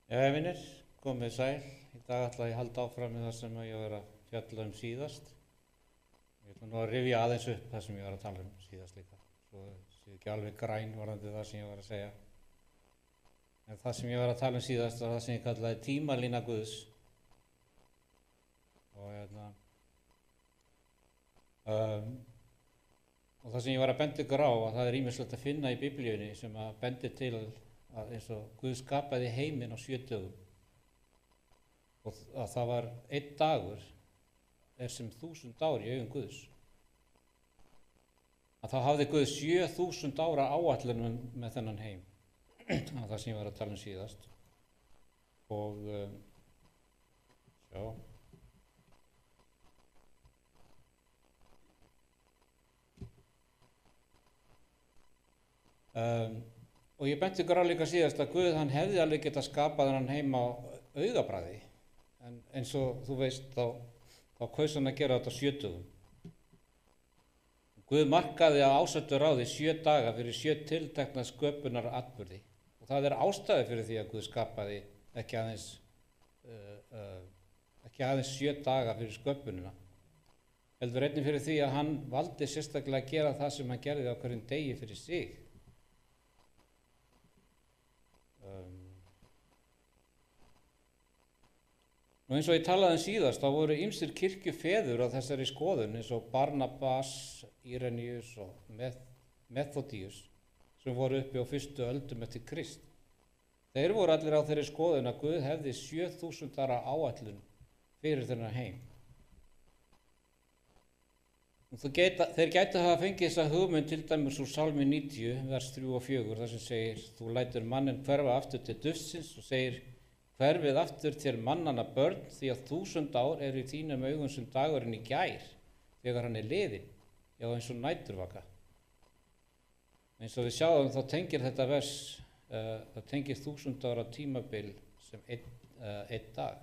Jæja vinir, komið sæl. Í dag ætla ég að halda áfram með það sem ég var að fjalla síðast. Ég ætla nú að rifja aðeins upp það sem ég var að tala síðast líka. Svo séu ekki alveg græn varðandi það sem ég var að segja. En það sem ég var að tala síðast var það sem ég kallaði tímalína Guðs. Og það sem ég var að benda ykkur á að það ýmislegt að finna í Biblíunni sem að bendi til að eins og Guð skapaði heiminn á 7 dögum og að það var 1 dagur sem 1000 ár í augum Guðs. Að þá hafði Guð 7000 ára áætlun með þennan heim. Það sem ég var að tala síðast. Og og ég benti ykkur á líka síðast að Guð hann hefði alveg getað skapað hann heim á augabragði, en eins og þú veist þá kaus hann að gera þetta á 7 dögum. Guð markaði á ásettu ráði 7 daga fyrir 7 tiltekna sköpunar atburði og það ástæði fyrir því að Guð skapaði ekki aðeins 7 daga fyrir sköpunina, heldur einnig fyrir því að hann valdi sérstaklega að gera það sem hann gerði á hverjum degi fyrir sig. Nú eins og ég talaði síðast, þá voru ýmsir kirkjufeður á þessari skoðun eins og Barnabas, Ireníus og Methodius sem voru uppi á 1. öldum eftir Krist. Þeir voru allir á þeirri skoðun að Guð hefði 7000 ára áætlun fyrir þennan heim. Þeir gætu hafa fengið þessa hugmynd til dæmis úr Salmi 90, vers 3 og 4, þar sem segir: Þú lætur manninn hverfa aftur til duftsins og segir: Hverfið aftur þér mannanna börn, því að 1000 ár eru í þínum augum sem dagurinn í gær, þegar hann liðinn, já eins og næturvaka. Eins og við sjáum þá tengir þetta vers, það tengir 1000 ára tímabil sem einn dag.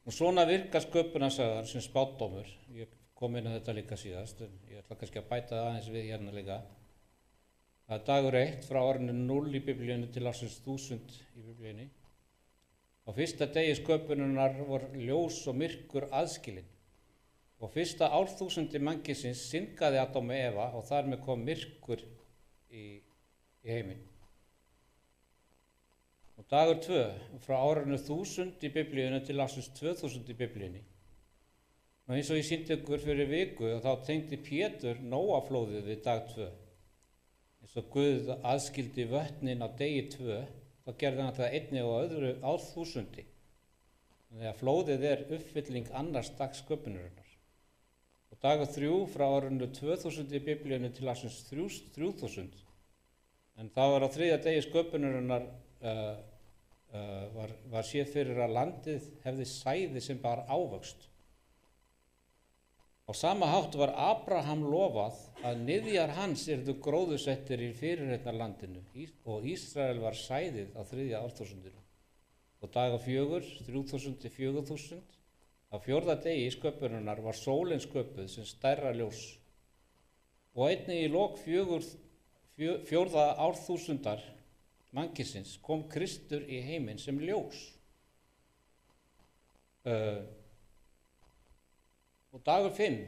Og svona virka sköpunarsagan sem spádómur. Ég kom inn á þetta líka síðast, en ég ætla kannski að bæta það aðeins við hérna líka. Það dagur 1 frá árinu 0 í Biblíunni til ársins 1000 í Biblíunni. Á fyrsta degi sköpunarinnar var ljós og myrkur aðskilin. Og fyrsta árþúsundi mannkynsins syngaði Adam og Eva og þar með kom myrkur í heiminn. Og dagur 2 frá árinu 1000 í Biblíunni til ársins 2000 í Biblíunni. Og eins og ég sýndi ykkur fyrir viku og þá tengdi Pétur Nóaflóðið við dag 2. Eins og Guð aðskildi vötnin á degi 2, þá gerði hann það einnig á öðru árþúsundi. Þannig að flóðið uppfylling annars dags sköpunarinnar. Og dagur 3 frá árinu 2000 í Biblíunni til ársins 3000. En það var á 3. degi sköpunarinnar var séð fyrir að landið hefði sæði sem bar ávöxt. Á sama hátt var Abraham lofað að niðjar hans yrðu gróðursettir í fyrirheitnarlandinu og Ísrael var sæðið á 3. árþúsundinu. Og daga 4, 3000 til 4000, á 4. degi sköpunarinnar var sólin sköpuð sem stærra ljós. Og einnig í lok 4. árþúsundar mannkynsins kom Kristur í heiminn sem ljós. Og dagur 5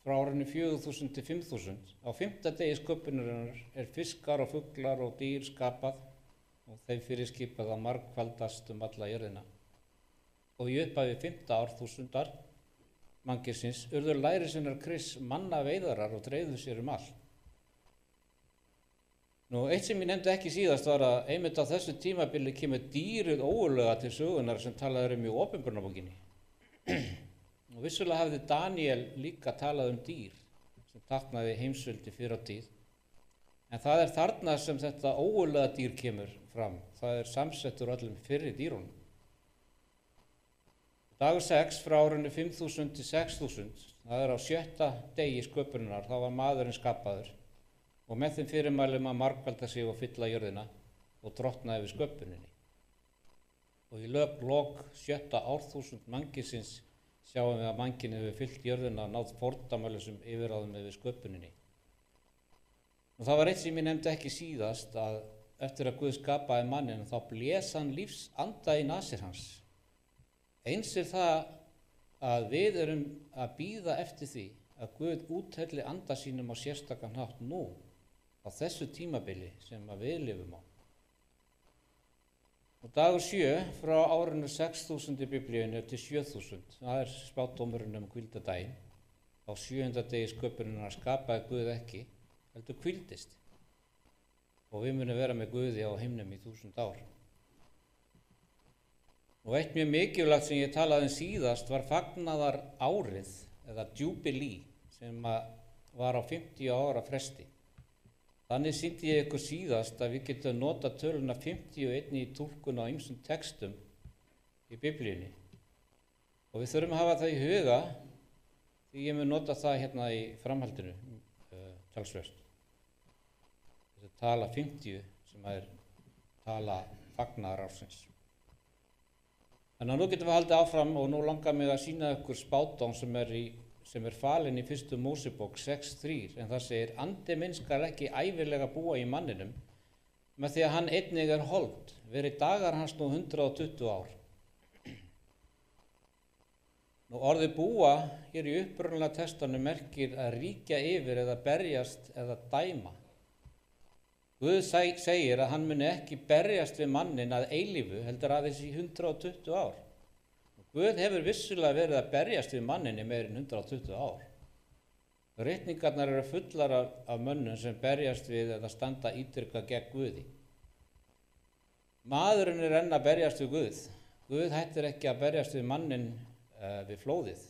frá árinu 4000 til 5000, á 5. degi sköpunarinnar fiskar og fuglar og dýr skapað og þeim fyrirskipað að margfaldast alla jörðina. Og í upphafi 5. árþúsundar mannkynsins urðu lærisveinar Krists manna veiðarar og dreifðu sér allt. Nú, eitt sem ég nefndi ekki síðast var að einmitt á þessu tímabili kemur dýrið ógurlega til sögunar sem talað í Åpenbarabókinni. Og vissulega hafði Daniel líka talað dýr sem táknaði heimsveldi fyrr á tíð. En það þarna sem þetta ógurlega dýr kemur fram. Það samsettur öllum fyrri dýrunum. Dagur 6 frá árinu 5000 til 6000, það á 7. degi sköpunarinnar, þá var maðurinn skapaður. Og með þeim fyrirmælum að margfalda sig og fylla jörðina og drottna yfir sköpuninni. Og í lok 7. árþúsund mannkynsins sjáum við að mannkyn hefur fyllt jörðina og náð fordæmalausum yfirráðum yfir sköpuninni. Og það var eitt sem ég nefndi ekki síðast að eftir að Guð skapaði mannin, þá blés hann lífsanda í nasir hans. Eins það að við erum að bíða eftir því að Guð úthelli anda sínum á sérstakan hátt nú, á þessu tímabili sem að við lifum á. Og dagur 7 frá árinu 6000 í Biblíunni til 7000, það spádómurinn hvíldardaginn. Á 7. degi sköpunarinnar skapaði Guð ekki, heldur hvíldist. Og við munum vera með Guði á himnum í 1000 ár. Og eitt mjög mikilvægt sem ég talaði síðast var fagnaðar árið, eða jubilí, sem var á 50 ára fresti. Þannig sýndi ég ykkur síðast að við getum nota töluna 51 í túlkun á ýmsum textum í Biblíunni. Og við þurfum að hafa það í huga, því ég mun nota það hérna í framhaldinu, talsvert. Þessi tala 50 sem tala fagnaðarársins. Þannig að nú getum við haldið áfram og nú langar mig að sýna ykkur spádóm sem falin í 1. Mósebók 6:3, en það segir: Andi minn skal ekki ævilega búa í manninum, með því að hann einnig hold, veri dagar hans nú 120 ár. Nú orðið búa hér í upprunalega textanum merkir að ríkja yfir eða berjast eða dæma. Guð segir að hann muni ekki berjast við mannin að eilífu, heldur aðeins í 120 ár. Guð hefur vissulega verið að berjast við mannin í meir en 120 ár. Ritningarnar eru fullar af mönnum sem berjast við eða standa ítrekað gegn Guði. Maðurinn enn að berjast við Guð. Guð hættir ekki að berjast við mannin við flóðið.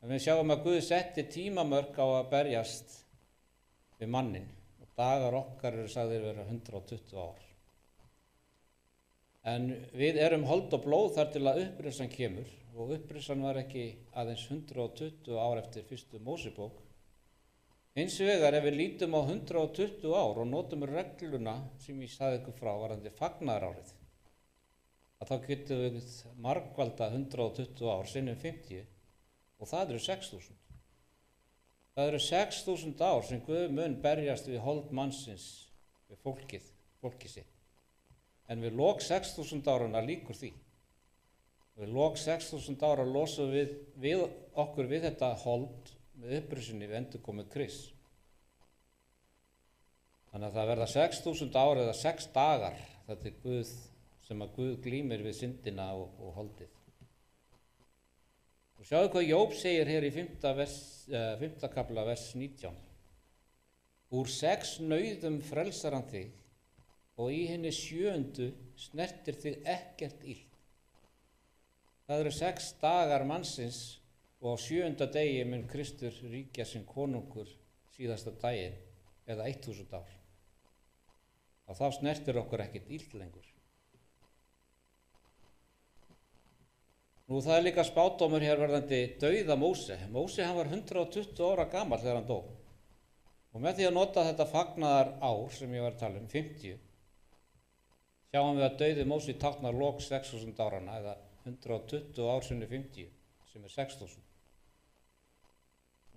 En við sjáum að Guð setti tímamörk á að berjast við mannin og dagar okkar eru sagðir vera 120 ár. En við erum hold og blóð þar til að upprisan kemur, og upprisan var ekki aðeins 120 ár eftir 1. Mósebók. Hins vegar ef við lítum á 120 ár og notum regluna sem ég sagði ykkur frá varðandi fagnaðarárið, að þá getum við margvalda 120 ár sinnum 50, og það eru 6000. Það eru 6000 ár sem Guð mun berjast við hold mannsins, við fólkið sitt. En við lok 6000 árana líkur því. Við lok 6000 ára losum við okkur við þetta hold með upprisunni við endurkomu Krists. Þannig að það verða 6000 ár eða 6 dagar, þetta Guð, sem að Guð glímir við syndina og holdið. Og sjáðu hvað Jób segir hér í 5. kafla vers 19. Úr 6 nauðum frelsar hann þig, og í henni 7. snertir þig ekkert illt. Það eru 6 dagar mannsins, og á 7. degi mun Kristur ríkja sem konungur síðasta daginn, eða 1000 ár. Og þá snertir okkur ekkert illt lengur. Nú það líka spádómur hér varðandi dauða Móse. Móse hann var 120 ára gamall þegar hann dó. Og með því að nota þetta fagnaðar ár sem ég var að tala 50, sjáum við að dauði Móse táknar lok 6000 árana, eða 120 ár sinni 50, sem 6000.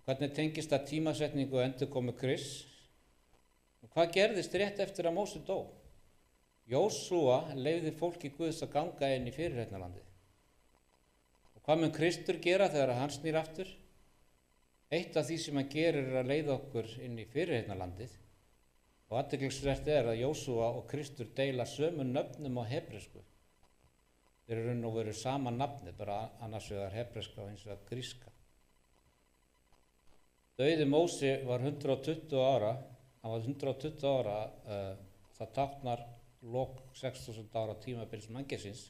Hvernig tengist það tímasetningu og endurkomu Krists? Og hvað gerðist rétt eftir að Móse dó? Jósúa leyfði fólki Guðs að ganga inn í fyrirheitnarlandið. Og hvað mun Kristur gera þegar hann snýr aftur? Eitt af því sem hann gerir að leiða okkur inn í fyrirheitnarlandið. Og athyglisvert að Jósúa og Kristur deila sömu nöfnum á hebresku. Þeir eru nú verið sama nafni, bara annars vegar hebreska og hins vegar gríska. Dauði Móse var 120 ára, hann var 120 ára, það táknar lok 6000 ára tímabils mannkynssins.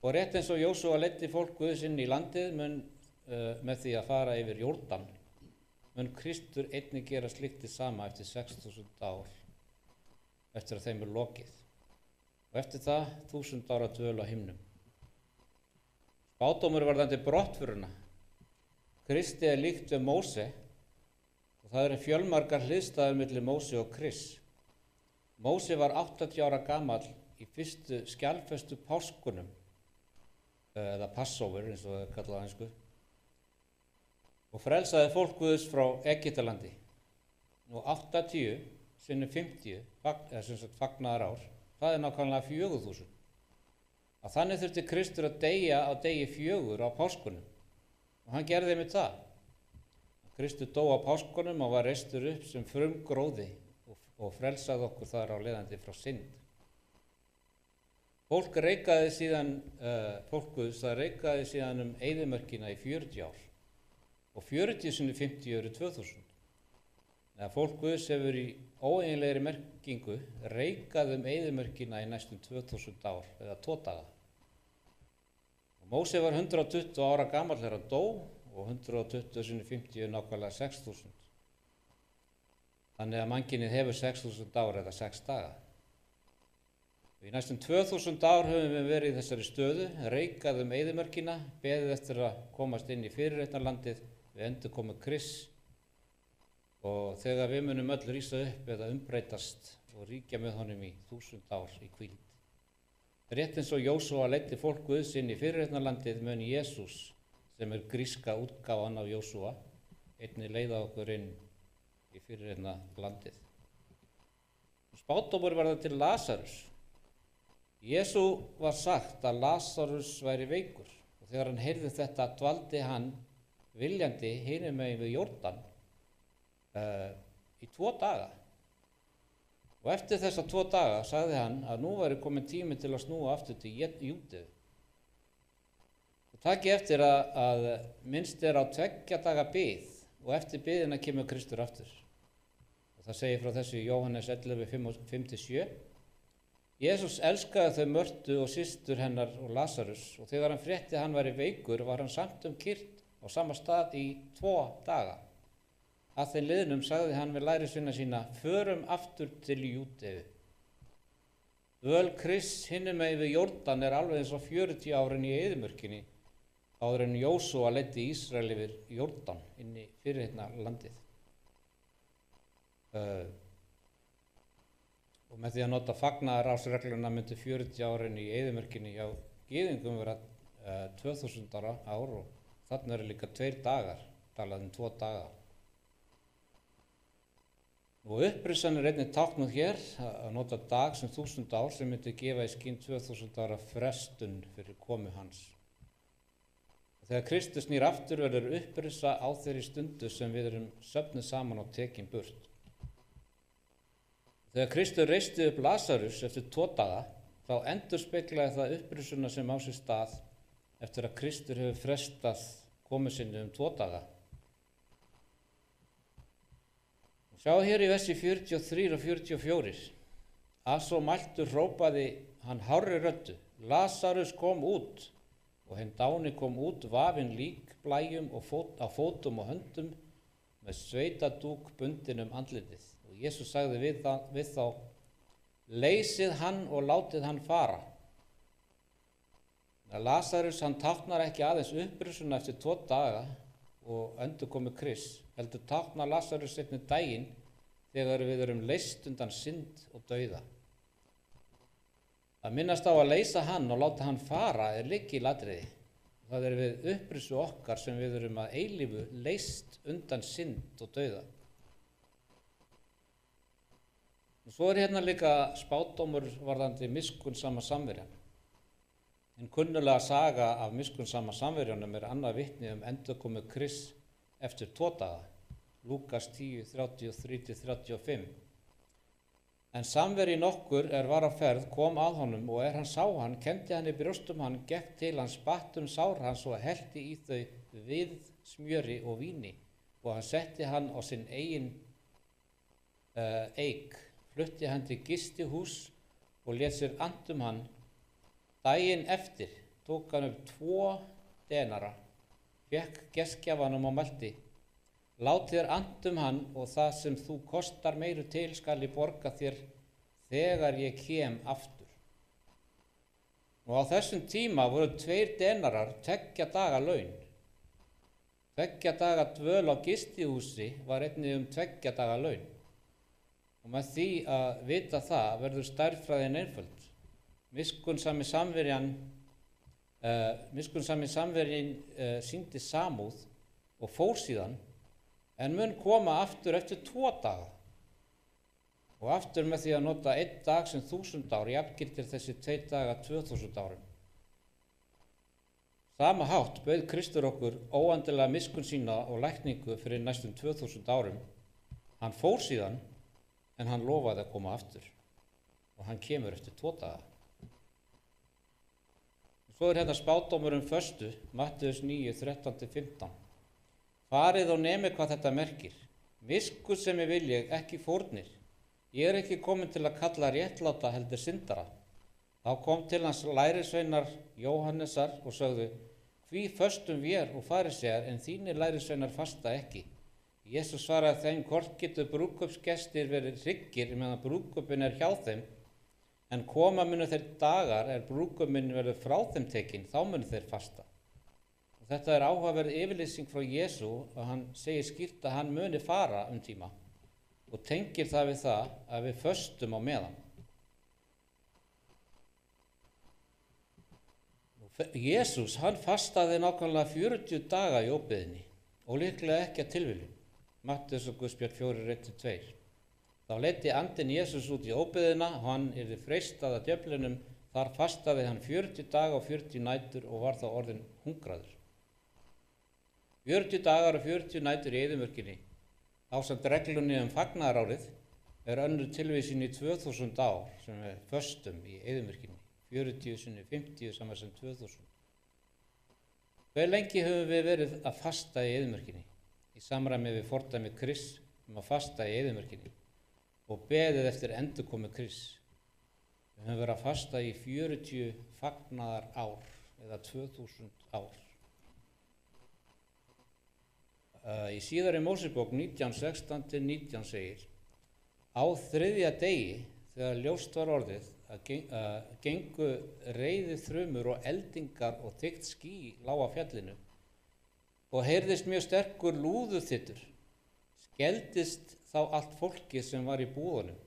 Og rétt eins og Jósúa leiddi fólk Guðs inn í landið með því að fara yfir Jórdan, mun Kristur einnig gera slíkt hið sama eftir 6000 ár, eftir að þeim lokið. Og eftir það 1000 ára dvöl á himnum. Spádómur varðandi brottförina. Kristi líkt við Móse, og það eru fjölmargar hliðstæður milli Móse og Krists. Móse var 80 ára gamall í fyrstu skjalfestu páskunum, eða Passover eins og það er kallað á ensku, og frelsaði fólk Guðs frá Egyptalandi. Nú 80 sinni 50, fagnaðar ár, það nákvæmlega 4000. Að þannig þurfti Kristur að deyja á degi 4 á páskunum. Og hann gerði með það. Kristur dó á páskunum og var reistur upp sem frumgróði og frelsaði okkur þar á leiðandi frá synd. Fólk Guðs reikaði síðan eyðimörkina í 40 ár. Og 40 sinni 50 eru 2000. Þegar fólk Guðs hefur í óeiginlegri merkingu reikað eyðimörkina í næstum 2000 ár eða 2 daga. Og Móse var 120 ára gamall þegar hann dó og 120 sinni 50 nákvæmlega 6000. Þannig að mannkynið hefur 6000 ár eða 6 daga. Í næstum 2000 ár höfum við verið í þessari stöðu, reikað eyðimörkina, beðið eftir að komast inn í fyrirheitnarlandið við endurkomu Krists og þegar við munum öll rísa upp eða umbreytast og ríkja með honum í 1000 ár í hvíld. Rétt eins og Jósúa leiddi fólk Guðs inn í fyrirheitnarlandið mun Jesús, sem gríska útgáfan af Jósúa, einnig leiða okkur inn í fyrirheitnarlandið. Spádómur var það til Lasarus. Jesú var sagt að Lasarus væri veikur og þegar hann heyrði þetta dvaldi hann viljandi hinum megin við Jórdan í 2 daga. Og eftir þessa 2 daga sagði hann að nú væri komin tími til að snúa aftur til Júdeu. Og taki eftir að minnst á 2 daga bið og eftir biðina kemur Kristur aftur. Og það segir frá þessu í Jóhannes 11:5-7. Jesús elskaði þau Mörtu og systur hennar og Lasarus og þegar hann frétti að hann væri veikur var hann samt kyrrt á sama stað í 2 daga. Að þeim liðnum sagði hann við lærisveina sína, förum aftur til Júdeu. Dvöl Krists hinum megin við Jórdan alveg eins og 40 árin í eyðimörkinni áður en Jósúa leiddi Ísrael yfir Jórdan inn í fyrirheitnarlandið. Og með því að nota fagnaðarásregluna myndi 40 árin í eyðimörkinni hjá gyðingum vera 2000 ára ár og þarna eru líka 2 dagar, talað 2 daga. Og upprissan einnig táknuð hér að nota dag sem 1000 ár sem myndi gefa í skyn 2000 ára frestun fyrir komu hans. Og þegar Kristus snýr aftur verður upprissa á þeirri stundu sem við erum söfnuð saman og tekin burt. Þegar Kristur reisti upp Lasarus eftir 2 daga, þá endurspeglaði það upprissuna sem á sér stað eftir að Kristur hefur frestað komu sinni 2 daga. Sjá hér í versi 43 og 44. Að svo mæltu hrópaði hann hárri röddu, Lasarus kom út, og hinn dáni kom út vafinn líkblæjum og á fótum og höndum með sveitadúk bundinn andlitið. Og Jesús sagði við þá, leysið hann og látið hann fara. Lasarus hann táknar ekki aðeins upprissuna eftir 2 daga og endurkomu Krists, heldur táknar Lasarus einnig daginn þegar við erum leyst undan synd og dauða. Að minnast á að leysa hann og láta hann fara lykilatriði. Það við upprissu okkar sem við erum að eilífu leyst undan synd og dauða. Og svo hérna líka spádómur varðandi miskunnsama samverjan. Hinn kunnulega saga af miskunnsama samverjanum annað vitni endurkomu Krists eftir 2 daga. Lúkas 10:33-35. En samverji nokkur var á ferð, kom að honum og hann sá hann, kenndi hann í brjóstum hann, gekk til hans, batt sár hans og hellti í þau við smjöri og víni og hann setti hann á sinn eigin eik, flutti hann til gistihús og lét sér hann. Daginn eftir tók hann upp 2 denara, fékk gestgjafanum og mælti, látið hann og það sem þú kostar meiru til skal ég borga þér þegar ég kem aftur. Og á þessum tíma voru 2 denarar 2 daga laun. 2 daga dvöl á gistihúsi var einnig 2 daga laun. Og með því að vita það verður stærðfræðin einföld. Miskunnsami samverjinn sýndi samúð og fór síðan en mun koma aftur eftir 2 daga. Og aftur með því að nota 1 dag sem 1000 ár, jafngildir þessi 2 dagar 2000 árum. Sama hátt bauð Kristur okkur óendanlega miskunn sína og lækningu fyrir næstum 2000 árum. Hann fór síðan, en hann lofaði að koma aftur. Og hann kemur eftir 2 daga. Svo hérna spádómur föstu, Matteus 9, 13-15. Farið og nemið hvað þetta merkir. Miskunnsemi vil ég, ekki fórnir. Ég ekki komin til að kalla réttláta heldur syndara. Þá kom til hans lærisveinar Jóhannesar og sögðu: Hví föstum vér og farisegar en þínir lærisveinar fasta ekki? Jesús svaraði þeim: Hvort getur brúðkaupsgestir verið hryggir meðan brúðkaupin hjá þeim, en koma munu þeir dagar brúðkaupin verður frá þeim tekinn, þá munu þeir fasta. Og þetta áhugaverð yfirlýsing frá Jesú og hann segir skýrt að hann muni fara tíma og tengir það við það að við föstum á meðan. Jesús, hann fastaði nákvæmlega 40 daga í óbyggðinni og líklega ekki að tilviljun. Matteus og Guðspjall 4:1-2. Þá leiddi andinn Jesús út í óbyggðina og hann yrði freistað af djöflunum. Þar fastaði hann 40 daga og 40 nætur og var þá orðinn hungraður. 40 dagar og 40 nætur í eyðimörkinni, ásamt reglunni fagnaðarárið, önnur tilvísin í 2000 ár sem við föstum í eyðimörkinni. 40 sinni 50 saman sem 2000. Hve lengi höfum við verið að fasta í eyðimörkinni, í samræmi við fordæmi Krists að fasta í eyðimörkinni og beðið eftir endurkomu Krists. Við höfum verið að fasta í 40 fagnaðar ár eða 2000 ár. Í síðari Mósebók 19:16-19 segir: Á 3. degi, þegar ljóst var orðið, að gengu reiði þrumur og eldingar og þykkt ský lá á fjallinu og heyrðist mjög sterkur lúðuþytur, skeldist þá allt fólkið sem var í búðunum.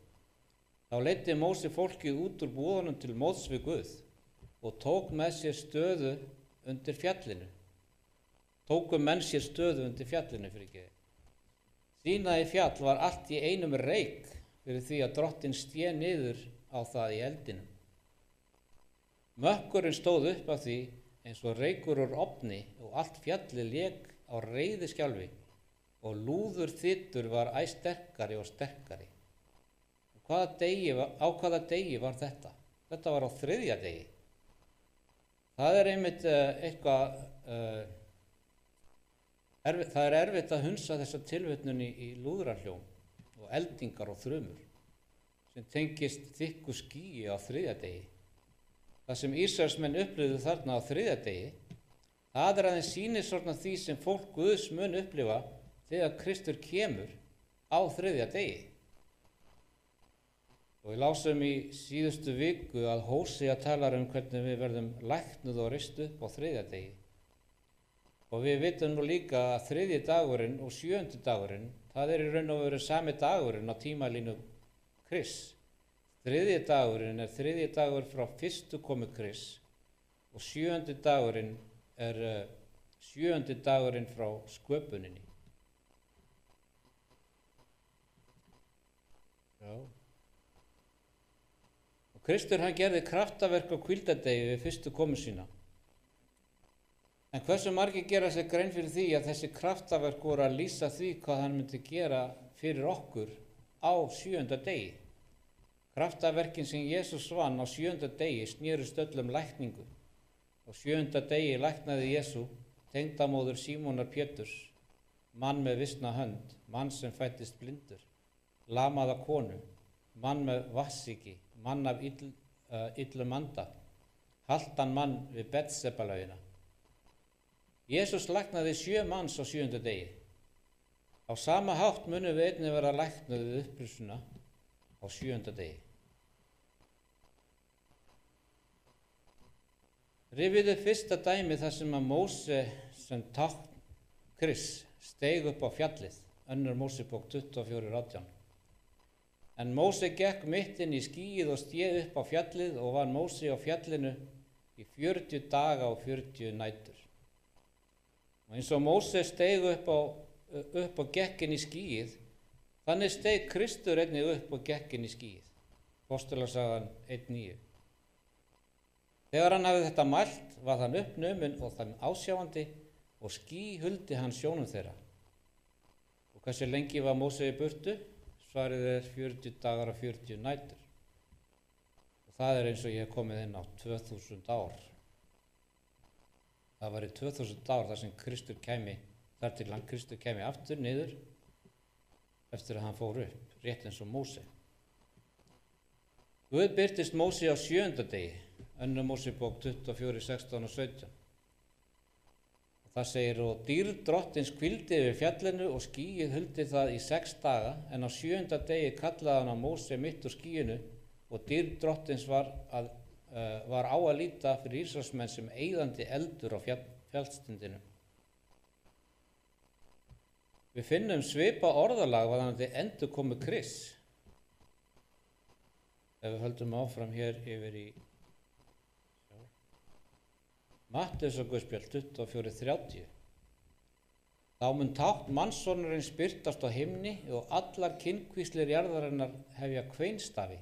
Þá leiddi Móse fólkið út úr búðunum til móts við Guð og tók með sér stöðu undir fjallinu. Tóku menn sér stöðu undir fjallinu Sínaí fjall var allt í einum reik fyrir því að drottinn sté niður á það í eldinum. Mökkurinn stóð upp af því eins og reykur úr ofni og allt fjallið lék á reiðiskjálfi og lúður þytur var æ sterkari og sterkari. Á hvaða degi var þetta? Þetta var á 3. degi. Það einmitt eitthvað, það erfitt að hunsa þessa tilvitnun í lúðrarhljóm og eldingar og þrumur sem tengist þykku skýi á 3. degi. Það sem Ísraelsmenn upplifðu þarna á 3. degi, það aðeins sýnishorn af því sem fólk Guðs mun upplifa þegar Kristur kemur á 3. degi. Og við lásum í síðustu viku að Hósea talar hvernig við verðum læknuð og reist upp á 3. degi. Og við vitum nú líka að 3. dagurinn og 7. dagurinn, það í raun og veru sami dagurinn á tímalínu Krists. 3. dagurinn 3. dagur frá fyrstu komu Krists og 7. dagurinn 7. dagurinn frá sköpuninni. Já. Og Kristur hann gerði kraftaverk á hvíldardegi við fyrstu komu sína. En hversu margir gera sér grein fyrir því að þessi kraftaverk voru að lýsa því hvað hann myndi gera fyrir okkur á 7. degi. Kraftaverkin sem Jesús vann á 7. degi snerust öllum lækningu. Á 7. degi læknaði Jesú tengdamóður Símonar Péturs, mann með visna hönd, mann sem fæddist blindur, lamaða konu, mann með vatnssýki, mann af illum anda, haltan mann við Betsebalaugina. Jesús læknaði 7 manns á 7. degi. Á sama hátt munum við einnig vera læknuð við upprisuna á 7. degi. Rifið fyrsta dæmi þar sem að Móse sem tákn Krists steig upp á fjallið, 2. Mósebók 24:18. En Móse gekk mitt inn í skýið og sté upp á fjallið og var Móse á fjallinu í 40 daga og 40 nætur. Og eins og Móse steig upp og gekk inn í skýið, Þannig steig Kristur einnig upp og gekk inn í skýið. Apóstolasagan 1:9. Þegar hann hafði þetta mælt, var hann uppnuminn og þann ásjáandi og ský huldi hann sjónum þeirra. Og hversu lengi var Móse í burtu? Svarið er 40 dagar og 40 nætur. Og það er eins og ég hef komið inn á 2000 ár. Það var í 2000 ár þar sem Kristur kæmi, þar til hann Kristur kæmi aftur niður eftir að hann fór upp, rétt eins og Móse. Guð birtist Móse á 7. degi, 2. Mósebók 24, 16 og 17. Og það segir, og dýrð drottins hvíldi yfir fjallinu og skýið huldi það í 6 daga, en á 7. degi kallaði hann á Móse mitt úr skýinu og dýrð drottins var á að líta fyrir Ísraelsmenn sem eyðandi eldur á fjallstindinu. Við finnum svipa orðalag varðandi endurkomu Krists. Ef við höldum áfram hér yfir í Matteusarguðspjall 24:30. Þá mun tákn mannssonarins birtast á himni og allar kynnkvíslir jarðarinnar hefja kveinstafi.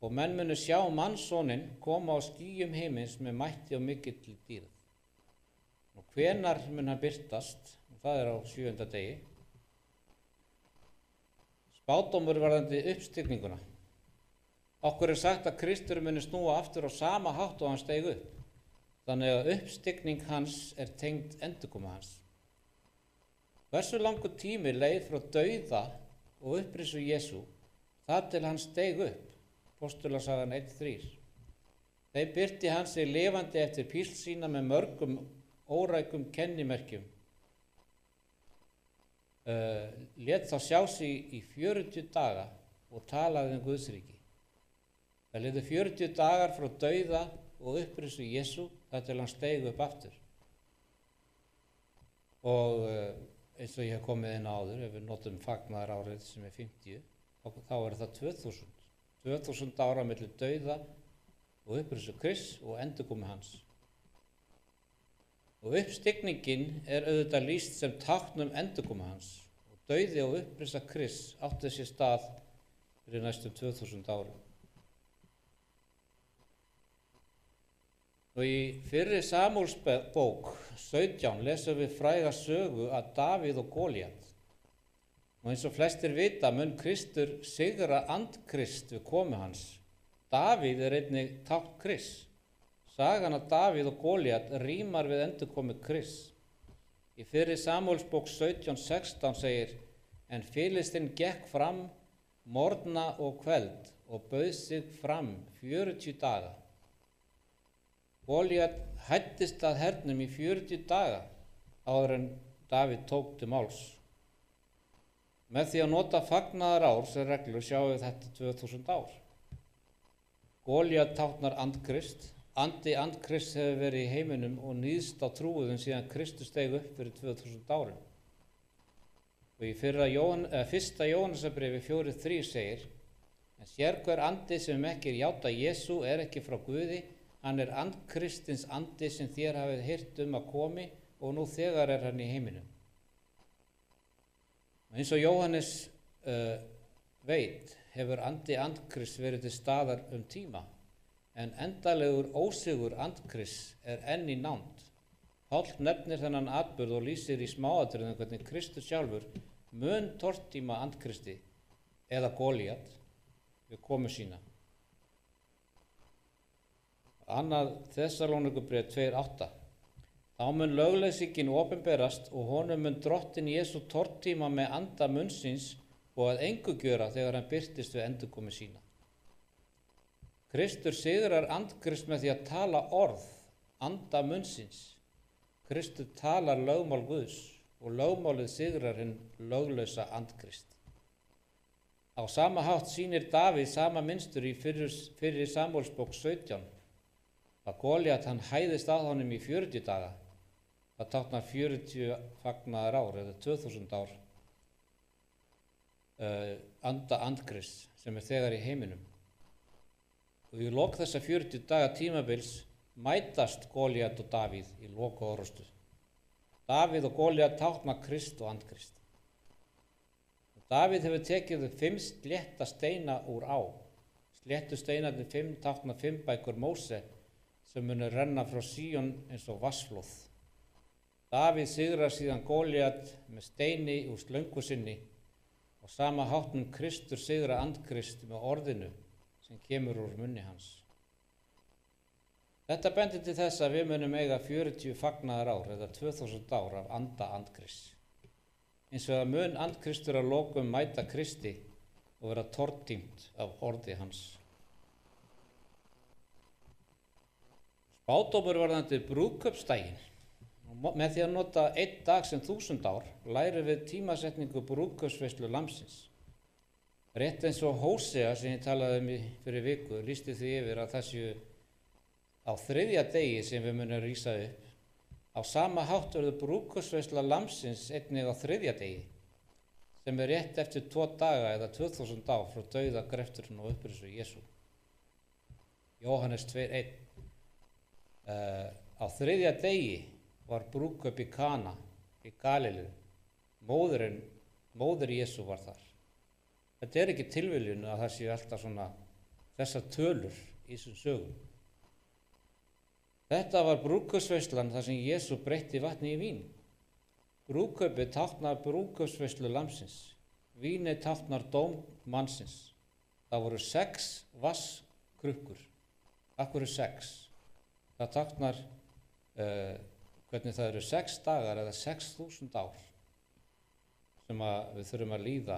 Og menn munu sjá mannssoninn koma á skýjum himins með mætti og mikilli dýrð. Og hvenar mun hann birtast? Það er á 7. degi. Spádómur varðandi uppstigninguna. Okkur er sagt að Kristur muni snúa aftur á sama hátt og hann steig upp. Þannig að uppstigning hans er tengd endurkomu hans. Hversu langur tími leið frá dauða og upprisu Jesú þar til hann steig upp? Apóstolasagan 1:3. Þeim birti hann sig lifandi eftir písl sína með mörgum órækum kennimerkjum. Lét þá sjá sig í 40 daga og talaði Guðsríki. Það liðu 40 dagar frá dauða og upprisu Jesú þar til hann steig upp aftur. Og eins og ég hef komið inn áður, ef við notum fagnaðarárið sem er 50, þá er það 2000. 2000 ára milli dauða og upprisu Krists og endurkomu hans. Og uppstigningin er auðvitað lýst sem tákn endurkomu hans. Og dauði og upprisa Krists átti sér stað fyrir næstum 2000 árum. Og í fyrri Samúelsbók 17 lesum við fræga sögu að Davíð og Golíat. Og eins og flestir vita mun Kristur sigra andkrist við komu hans. Davíð er einnig tákn Krists. Sagan af Davíð og Golíat rímar við endurkomu Krists. Í fyrri Samúelsbók 17:16 segir, en Filistinn gekk fram morgna og kveld og bauð sig fram 40 daga. Golíat hæddist að hernum í 40 daga áður en Davíð tók til máls. Með því að nota fagnaðarár sem reglu sjáum við þetta 2000 ár. Golíat táknar andkrist. Andi andkrist hefur verið í heiminum og níðst á trúuðum síðan Kristus steig upp fyrir 2000 árum. Og í 1. Jóhannesarbréfi 4:3 segir, en sérhver andi sem ekki játa Jesú er ekki frá Guði, hann er andkristins andi sem þér hafið heyrt að komi og nú þegar er hann í heiminum. Og eins og Jóhannes veit hefur andi andkrist verið til staðar tíma, en endalegur ósigur andkrists er enn í nánd. Páll nefnir þennan atburð og lýsir í smáatriðum hvernig Kristus sjálfur mun tortíma andkristi eða Golíat við komu sína. Annað Þessalónikubréf 2:8. Þá mun lögleysingin opinberast og honum mun drottin Jesú tortíma með anda munnsins og að engu gjöra þegar hann birtist við endurkomu sína. Kristur sigrar andkrist með því að tala orð, anda munnsins. Kristur talar lögmál Guðs og lögmálið sigrar hinn löglausa andkrist. Á sama hátt sýnir Davíð sama mynstur í fyrri Samúelsbók 17. Að Golíat hann hæðist að honum í 40 daga. Það táknar 40 fagnaðarár eða 2000 ár. Anda andkrist sem er þegar í heiminum. Og í lok þessa 40 daga tímabils mætast Golíat og Davíð í lokaorrustu. Davíð og Golíat tákna Krist og andkrist. Davíð hefur tekið upp 5 slétta steina úr á. Sléttu steinarnir 5 tákna 5 bækur Móse sem munu renna frá Síón eins og vatnsflóð. Davíð sigrar síðan Góliat með steini úr slöngu sinni og sama hátt mun Kristur sigra andkrist með orðinu sem kemur úr munni hans. Þetta bendir til þess að við munum eiga 40 fagnaðarár eða 2000 ár af anda andkrists. Eins og að mun andkristur að lokum mæta Kristi og vera tortímt af orði hans. Spádómur varðandi brúðkaupsdaginn. Með því að nota 1 dag sem 1000 ár lærum við tímasetningu brúðkaupsveislu lambsins. Rétt eins og Hósea sem ég talaði fyrir viku lýsti því yfir að þessu á 3. degi sem við munum rísa upp. Á sama hátt verður brúðkaupsveisla lambsins einnig á 3. degi sem rétt eftir 2 daga eða 2000 ár frá dauða, grefturinn og upprisu Jesú. Jóhannes 2:1. Á 3. degi var brúðkaup í Kana í Galileu. Móðir Jesú var þar. Þetta ekki tilviljun að það séu alltaf svona þessar tölur í þessum sögum. Þetta var brúðkaupsveislan þar sem Jesú breytti vatni í vín. Brúðkaupið táknar brúðkaupsveislu lambsins. Vínið táknar dóm mannsins. Það voru 6 vasskrukkur. Af hverju 6? Það táknar hvernig það eru 6 dagar eða 6000 ár sem við þurfum að líða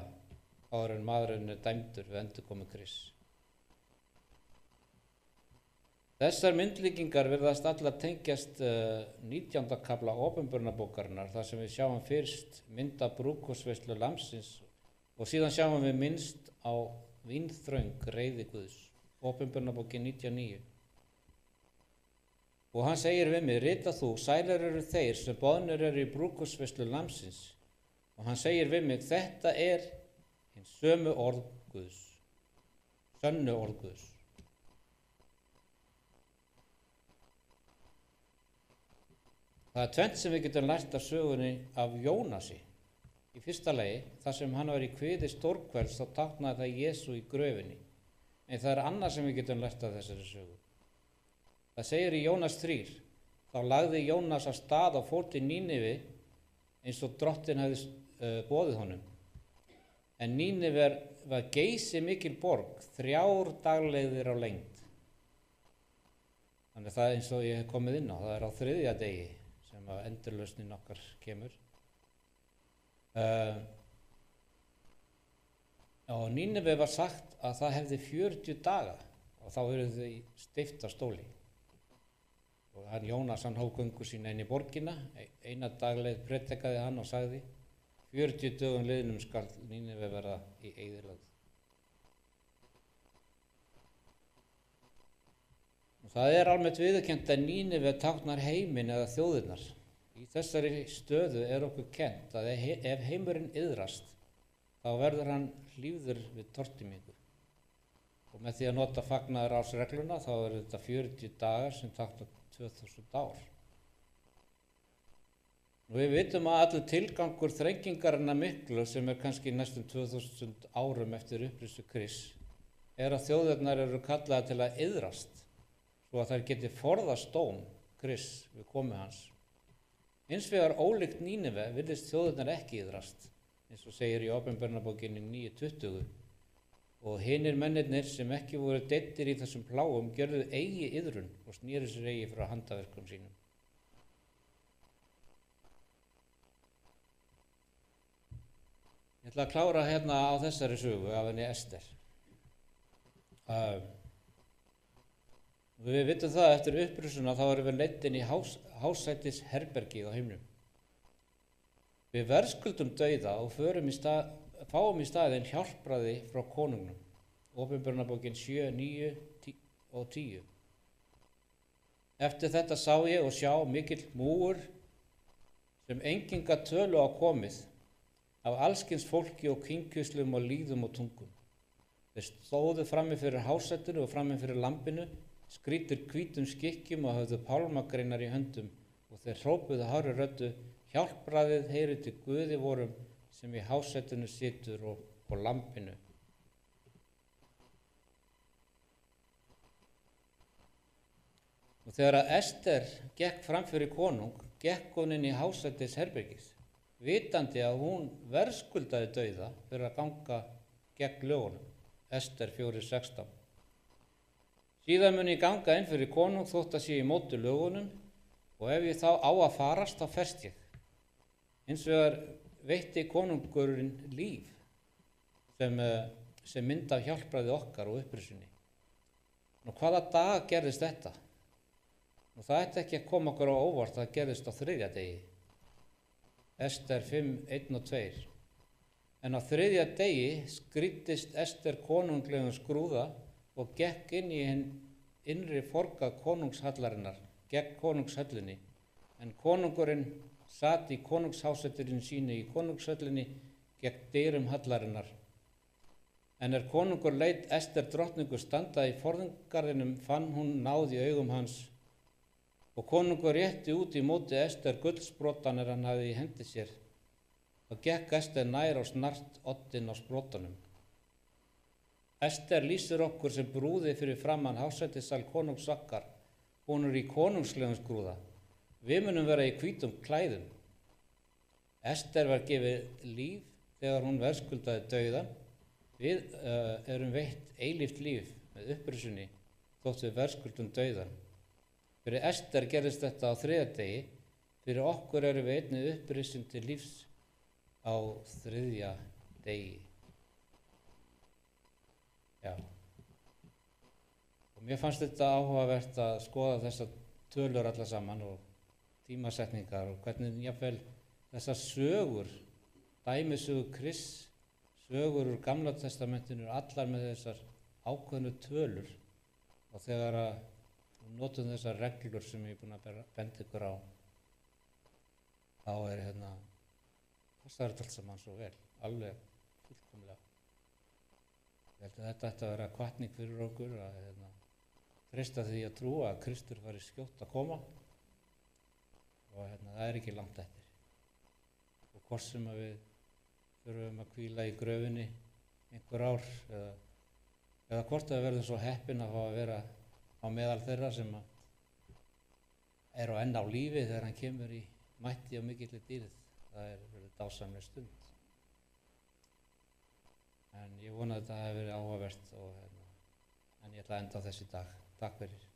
áður en maðurinn dæmdur við endurkomu Krists. Þessar myndlíkingar virðast allar tengjast 19. kafla Opinberunarbókarinnar þar sem við sjáum fyrst mynda brúðkaupsveislu lambsins og síðan sjáum við minnst á vínþröng reiði Guðs. Opinberunarbókin 19:9. Og hann segir við mig, rita þú, sælir eru þeir sem boðnir eru í brúðkaupsveislu lambsins. Og hann segir við mig, þetta hinn sömu orð Guðs, sönnu orð Guðs. Það 2 sem við getum lært af sögunni af Jónasi. Í fyrsta lagi, þar sem hann var í kviði stórkvelds, þá táknaði það Jesú í gröfinni. En það annað sem við getum lært af þessari sögu. Það segir í Jónas 3, þá lagði Jónas af stað á fór til Nínive eins og drottinn hefði boðið honum. En Nínive var geysi mikil borg, 3 dagleiðir á lengd. Þannig það eins og ég hef komið inn á, það á 3. degi sem að endurlausnin okkar kemur. Og Nínive var sagt að það hefði 40 daga og þá eru þau steypt af stóli. Og hann Jónas, hann hóf göngu sína inn í borgina, 1 dagleið predikaði hann og sagði 40 dögum liðnum skal Nínive verða í eyðilögð. Það almennt viðurkennt að Nínive táknar heiminn eða þjóðirnar. Í þessari stöðu okkur kennt að ef heimurinn iðrast, þá verður hann hlífður við tortímingu. Og með því að nota fagnaðarársregluna, þá þetta 40 dagar sem táknar 2000 ár. Og við vitum að allur tilgangur þrengingarinnar miklu, sem kannski næstum 2000 árum eftir upprisu Krists, að þjóðirnar eru kallaðar til að iðrast, svo að þær geti forðast dóm Krists við komu hans. Hins vegar ólíkt Nínive virðist þjóðirnar ekki iðrast, eins og segir í Opinberunarbókinni 9:20. Og hinir mennirnir sem ekki voru deyddir í þessum plágum gjörðu eigi iðrun og snéru sér eigi frá handaverkum sínum. Ég ætla að klára hérna á þessari sögu af henni Ester. Við vitum það að eftir upprisuna þá erum við leidd inn í hásætis herbergið á himnum. Við verðskuldum dauða og fáum í staðinn hjálpræði frá konungnum. Opinberunarbókin 7, 9 og 10. Eftir þetta sá ég og sjá mikill múgur sem enginn gat tölu á komið af allskyns fólki og kynkjuslum og lýðum og tungum. Þeir stóðu frammi fyrir hásætinu og frammi fyrir lambinu, skrýtur hvítum skikkjum og höfðu pálmagreinar í höndum og þeir hrópuðu hárri röddu, hjálpræðið heyri til Guði vorum sem í hásettinu situr og lambinu. Og þegar að Ester gekk fram fyrir konung, gekk hún inn í hásettis herbergis, vitandi að hún verðskuldaði dauða fyrir að ganga gegn lögunum. Ester 4:16. Síðan mun ég ganga inn fyrir konung þótt að sé í móti lögunum, og ef ég þá á að farast, þá ferst ég. Hins vegar veitti konungurinn líf sem mynd af hjálpræði okkar og upprisunni. Og hvaða dag gerðist þetta? Og það ætti ekki að koma okkur á óvart, það gerðist á 3. degi. Ester 5:1-2. En á 3. degi skrýddist Ester konunglegum skrúða og gekk inn í hinn innri forgað konungshallarinnar, gegn konungshöllinni. En konungurinn sat í konungsháseturinn sínu í konungshöllinni gegn dyrum hallarinnar. En konungur leit Ester drottningu standa í forðingarðinum, fann hún náð í augum hans. Og konungur rétti út í móti Ester gullsprotann hann hafði í hendi sér. Og gekk Ester nær og snart oddinn á sprotanum. Ester lýsir okkur sem brúði fyrir framan hásetissal konungs okkar. Hún í konungslegum skrúða. Við munum vera í hvítum klæðum. Ester var gefið líf þegar hún verðskuldaði dauðan. Við erum veitt eilíft líf með upprisunni þótt við verðskuldum dauðan. Fyrir Ester gerðist þetta á 3. degi, fyrir okkur erum við einnig upprisun til lífs á 3. degi. Já. Og mér fannst þetta áhugavert að skoða þessar tölur alla saman og tímasetningar og hvernig jafnvel þessar sögur, dæmisögur Krists, sögur úr Gamla testamentinu allar með þessar ákveðnu tölur, og þegar að notum þessar reglur sem ég er búin að benda ykkur á, þá passar þetta allt saman svo vel, alveg fullkomlega. Ég held að þetta ætti að vera hvatning fyrir okkur að treysta því að trúa að Kristur fari skjótt að koma, og það er ekki langt eftir. Og hvort sem að við þurfum að hvíla í gröfinni einhver ár, eða hvort að við verðum svo heppin að fá að vera á meðal þeirra sem eru enn á lífi þegar hann kemur í mætti og mikilli dýrð. Það verið dásamleg stund. En ég vona að þetta hafi verið áhugavert, en ég ætla að enda á þessi dag. Takk fyrir.